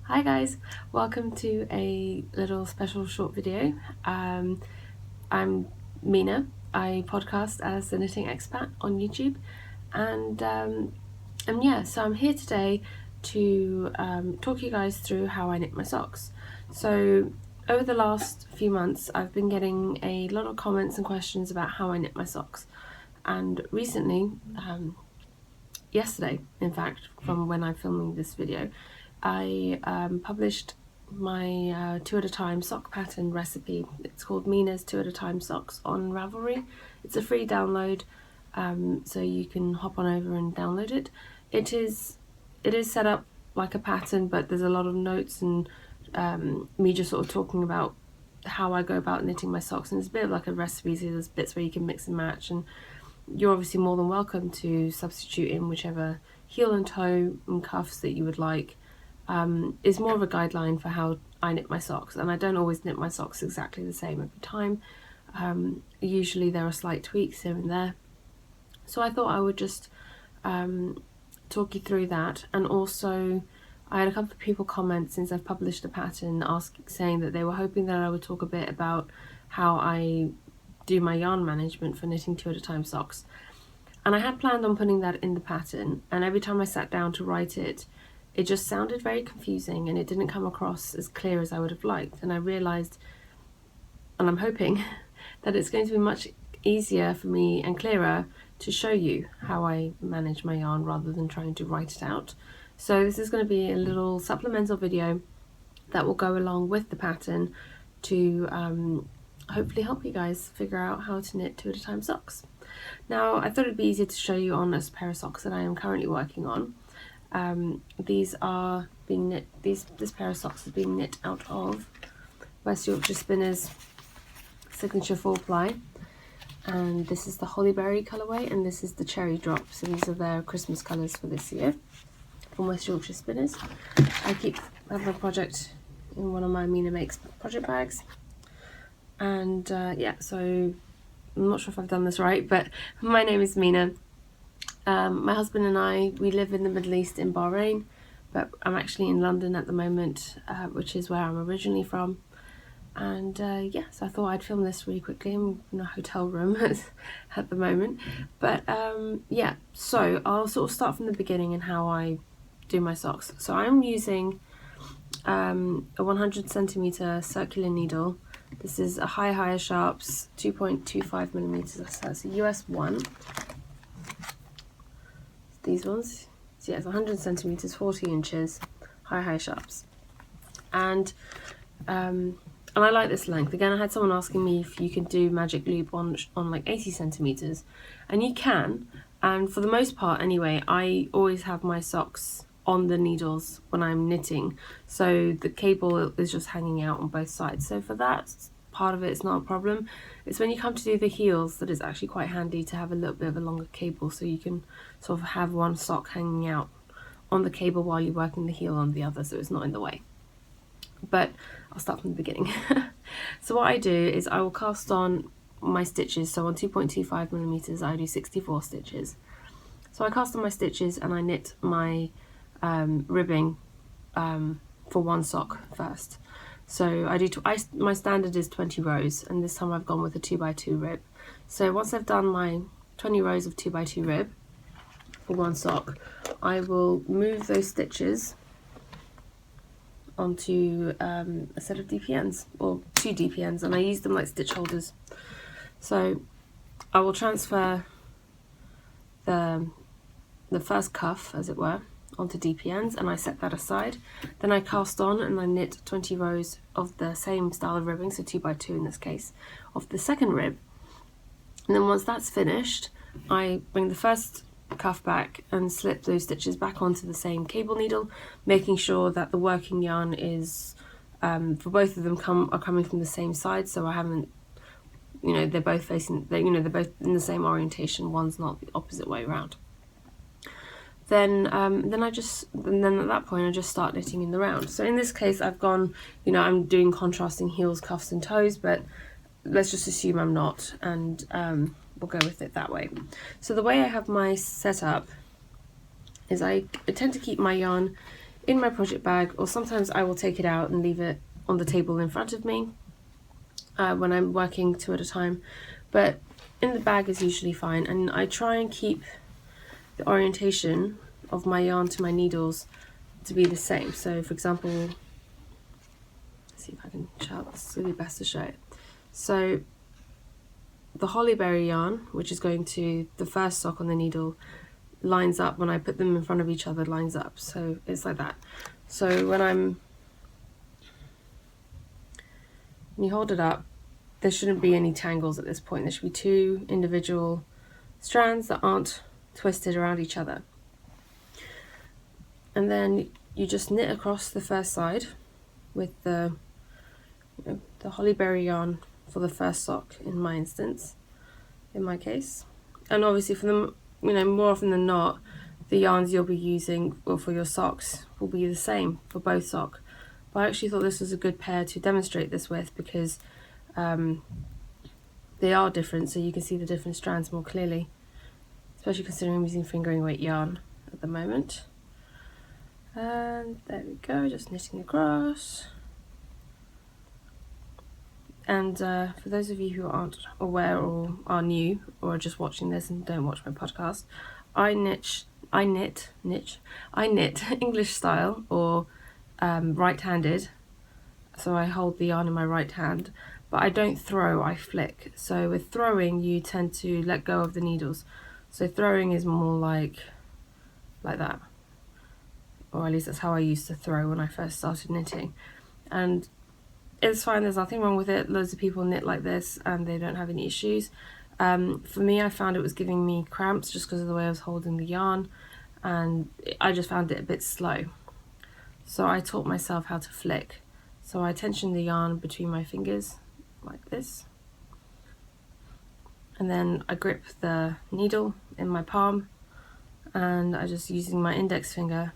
Hi guys, welcome to a little special short video. I'm Mina. I podcast as the Knitting Expat on YouTube, and so I'm here today to talk you guys through how I knit my socks. So over the last few months, I've been getting a lot of comments and questions about how I knit my socks, and recently, yesterday, in fact, from when I'm filming this video, I published my 2 at a time sock pattern recipe. It's called Mina's 2 at a time socks on Ravelry. It's a free download, so you can hop on over and download it. It is set up like a pattern, but there's a lot of notes and me just sort of talking about how I go about knitting my socks, and it's a bit of like a recipe, so there's bits where you can mix and match, and you're obviously more than welcome to substitute in whichever heel and toe and cuffs that you would like. Is more of a guideline for how I knit my socks, and I don't always knit my socks exactly the same every time. Usually there are slight tweaks here and there, so I thought I would just talk you through that. And also I had a couple of people comment since I've published the pattern saying that they were hoping that I would talk a bit about how I do my yarn management for knitting 2 at a time socks, and I had planned on putting that in the pattern, and every time I sat down to write it, it just sounded very confusing and it didn't come across as clear as I would have liked. And I realised, and I'm hoping, that it's going to be much easier for me and clearer to show you how I manage my yarn rather than trying to write it out. So this is going to be a little supplemental video that will go along with the pattern to hopefully help you guys figure out how to knit 2 at a time socks. Now, I thought it'd be easier to show you on a pair of socks that I am currently working on. These are being knit, this pair of socks is being knit out of West Yorkshire Spinners Signature 4-ply, and this is the Hollyberry colourway, and this is the Cherry Drop. So these are their Christmas colours for this year from West Yorkshire Spinners. I have my project in one of my Mina Makes project bags, and so I'm not sure if I've done this right, but my name is Mina. My husband and I, we live in the Middle East in Bahrain, but I'm actually in London at the moment, which is where I'm originally from. And so I thought I'd film this really quickly. I'm in a hotel room at the moment. But so I'll sort of start from the beginning and how I do my socks. So I'm using a 100 centimeter circular needle. This is a higher sharps 2.25 millimeters. So that's a US 1. These ones, so yeah, it's 100 centimeters, 40 inches, high sharps, and I like this length. Again, I had someone asking me if you can do magic loop on like 80 centimeters, and you can. And for the most part, anyway, I always have my socks on the needles when I'm knitting, so the cable is just hanging out on both sides. So for that part of it's not a problem. It's when you come to do the heels that it's actually quite handy to have a little bit of a longer cable, so you can sort of have one sock hanging out on the cable while you're working the heel on the other, so it's not in the way. But I'll start from the beginning. So what I do is I will cast on my stitches. So on 2.25 millimeters I do 64 stitches. So I cast on my stitches and I knit my ribbing for one sock first. So I do my standard is 20 rows, and this time I've gone with a 2x2 rib. So once I've done my 20 rows of 2x2 rib for one sock, I will move those stitches onto a set of DPNs, or 2 DPNs, and I use them like stitch holders. So I will transfer the first cuff, as it were, onto DPNs, and I set that aside. Then I cast on and I knit 20 rows of the same style of ribbing, so 2x2 in this case, of the second rib. And then once that's finished, I bring the first cuff back and slip those stitches back onto the same cable needle, making sure that the working yarn is for both of them are coming from the same side, so I haven't, they're both facing, they're both in the same orientation, one's not the opposite way around. Then at that point I just start knitting in the round. So in this case I've gone, I'm doing contrasting heels, cuffs and toes, but let's just assume I'm not, and we'll go with it that way. So the way I have my setup is I tend to keep my yarn in my project bag, or sometimes I will take it out and leave it on the table in front of me when I'm working 2 at a time, but in the bag is usually fine. And I try and keep the orientation of my yarn to my needles to be the same. So for example, let's see if I can show it, this is really best to show it. So the hollyberry yarn, which is going to the first sock on the needle, lines up when I put them in front of each other, lines up. So it's like that. So when you hold it up, there shouldn't be any tangles at this point. There should be 2 individual strands that aren't twisted around each other. And then you just knit across the first side with the hollyberry yarn for the first sock in my instance, in my case. And obviously for them, more often than not, the yarns you'll be using for your socks will be the same for both socks. But I actually thought this was a good pair to demonstrate this with, because they are different, so you can see the different strands more clearly, especially considering I'm using fingering weight yarn at the moment. And there we go, just knitting across. And for those of you who aren't aware or are new or are just watching this and don't watch my podcast, I knit English style, or right-handed. So I hold the yarn in my right hand, but I don't throw, I flick. So with throwing, you tend to let go of the needles. So throwing is more like that, or at least that's how I used to throw when I first started knitting. And it's fine, there's nothing wrong with it. Loads of people knit like this and they don't have any issues. For me, I found it was giving me cramps just because of the way I was holding the yarn, and I just found it a bit slow. So I taught myself how to flick. So I tension the yarn between my fingers like this, and then I grip the needle in my palm, and I just, using my index finger,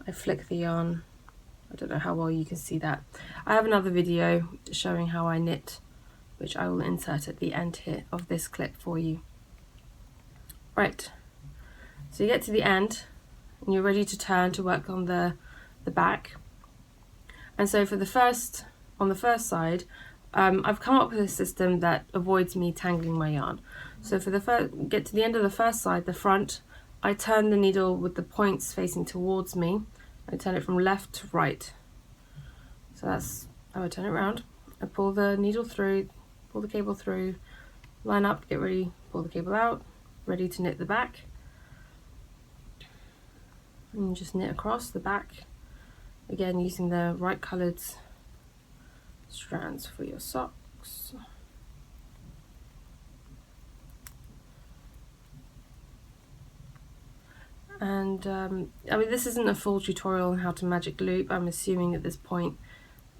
I flick the yarn. I don't know how well you can see that. I have another video showing how I knit, which I will insert at the end here of this clip for you. Right, so you get to the end and you're ready to turn to work on the back. And so for on the first side, I've come up with a system that avoids me tangling my yarn. So for get to the end of the first side, the front, I turn the needle with the points facing towards me. I turn it from left to right. So that's how I turn it around. I pull the needle through, pull the cable through, line up, get ready, pull the cable out, ready to knit the back. And just knit across the back, again using the right coloured strands for your socks. And I mean, this isn't a full tutorial on how to magic loop. I'm assuming at this point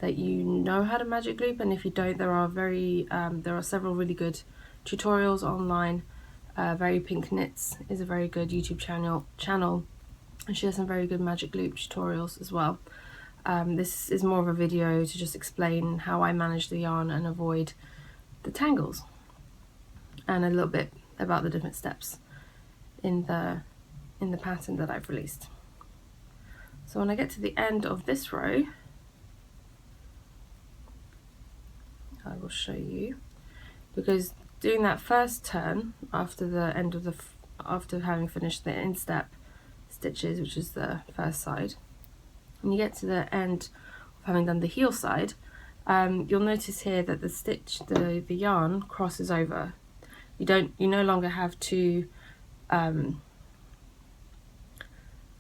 that you know how to magic loop, and if you don't, there are several really good tutorials online. Very Pink Knits is a very good YouTube channel, and she has some very good magic loop tutorials as well. This is more of a video to just explain how I manage the yarn and avoid the tangles, and a little bit about the different steps in the pattern that I've released. So when I get to the end of this row, I will show you, because doing that first turn after the end of after having finished the instep stitches, which is the first side, when you get to the end of having done the heel side, you'll notice here that the yarn crosses over. You no longer have to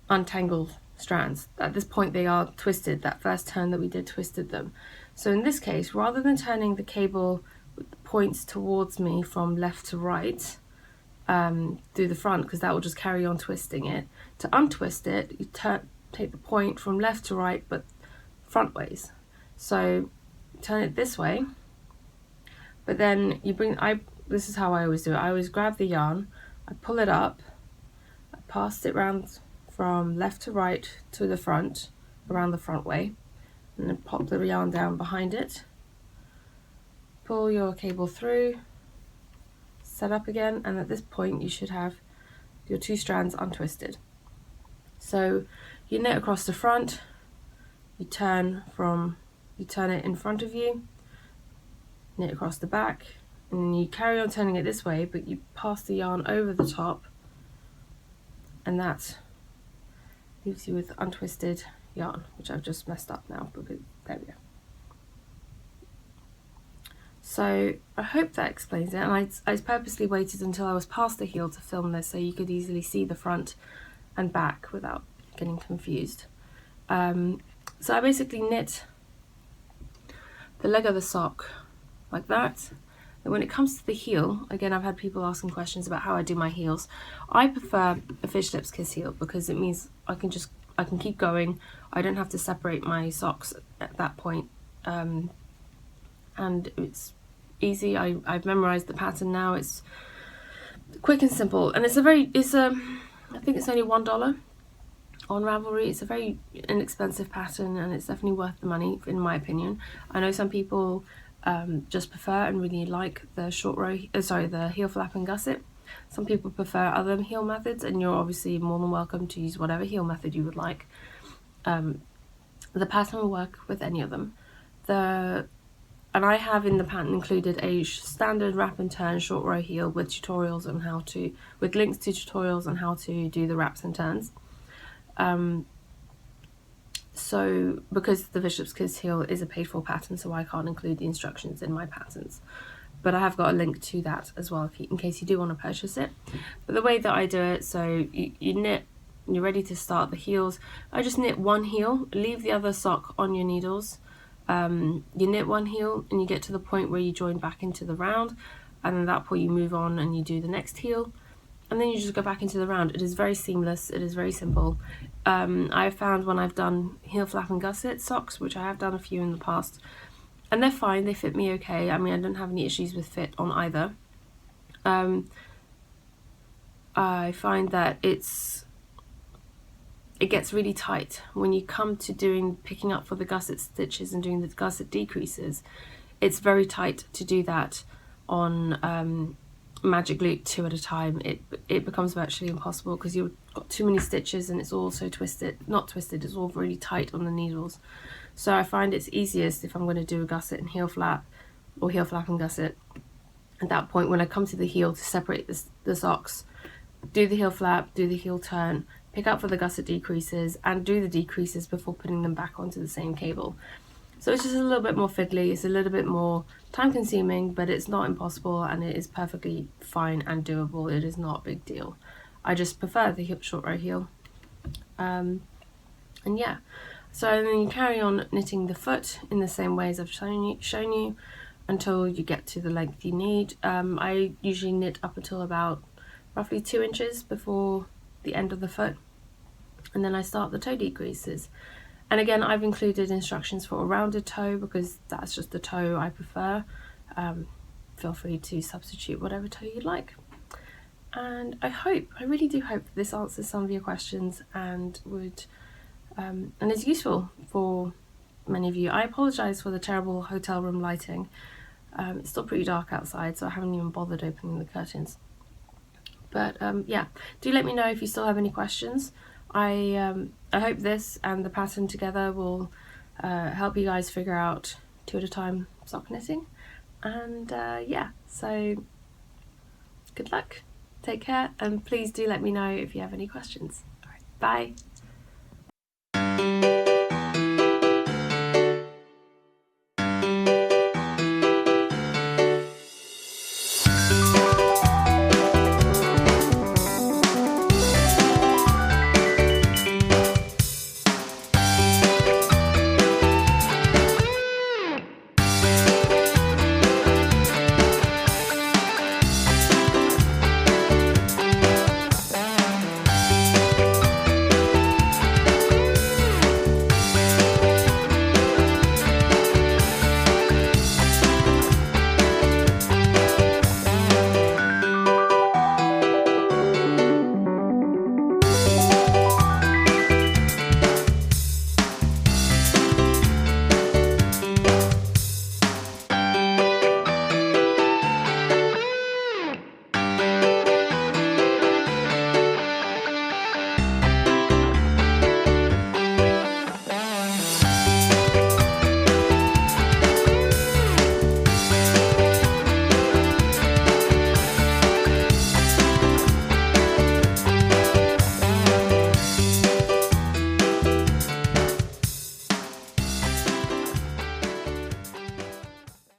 untangle strands. At this point they are twisted. That first turn that we did twisted them. So in this case, rather than turning the cable with the points towards me from left to right through the front, because that will just carry on twisting it, to untwist it, you take the point from left to right but front ways. So turn it this way, but then you this is how I always do it. I always grab the yarn, I pull it up, I pass it round from left to right to the front, around the front way, and then pop the yarn down behind it, pull your cable through, set up again, and at this point you should have your 2 strands untwisted. So You knit across the front, you turn it in front of you, knit across the back, and then you carry on turning it this way, but you pass the yarn over the top, and that leaves you with untwisted yarn, which I've just messed up now because there we go. So I hope that explains it, and I purposely waited until I was past the heel to film this so you could easily see the front and back without getting confused. So I basically knit the leg of the sock like that. And when it comes to the heel, again, I've had people asking questions about how I do my heels. I prefer a fish lips kiss heel because it means I can keep going. I don't have to separate my socks at that point. And it's easy. I've memorized the pattern now. It's quick and simple, and I think it's only $1 on Ravelry. It's a very inexpensive pattern, and it's definitely worth the money in my opinion. I know some people just prefer and really like the the heel flap and gusset. Some people prefer other heel methods, and you're obviously more than welcome to use whatever heel method you would like. The pattern will work with any of them. And I have in the pattern included a standard wrap and turn short row heel with tutorials on with links to tutorials on how to do the wraps and turns. So because the Fish Lips Kiss heel is a paid for pattern, so I can't include the instructions in my patterns. But I have got a link to that as well in case you do want to purchase it. But the way that I do it, so you knit, you're ready to start the heels. I just knit one heel, leave the other sock on your needles. You knit one heel and you get to the point where you join back into the round, and at that point you move on and you do the next heel, and then you just go back into the round. It is very seamless, it is very simple. I've found when I've done heel flap and gusset socks, which I have done a few in the past, and they're fine, they fit me okay. I mean, I don't have any issues with fit on either. I find that it gets really tight when you come to picking up for the gusset stitches and doing the gusset decreases. It's very tight to do that on magic loop 2 at a time. It becomes virtually impossible because you've got too many stitches and it's all so not twisted, it's all really tight on the needles. So I find it's easiest if I'm going to do a gusset and heel flap, or heel flap and gusset. At that point, when I come to the heel to separate the socks, do the heel flap, do the heel turn, pick up for the gusset decreases, and do the decreases before putting them back onto the same cable. So it's just a little bit more fiddly, it's a little bit more time consuming, but it's not impossible and it is perfectly fine and doable. It is not a big deal. I just prefer the short row heel. And yeah, so then you carry on knitting the foot in the same way as I've shown you until you get to the length you need. I usually knit up until about roughly 2 inches before the end of the foot, and then I start the toe decreases. And again, I've included instructions for a rounded toe because that's just the toe I prefer. Feel free to substitute whatever toe you'd like. And I really do hope this answers some of your questions and is useful for many of you. I apologise for the terrible hotel room lighting. It's still pretty dark outside, so I haven't even bothered opening the curtains. But yeah, do let me know if you still have any questions. I hope this and the pattern together will help you guys figure out 2 at a time sock knitting. And yeah, so good luck, take care, and please do let me know if you have any questions. All right, bye.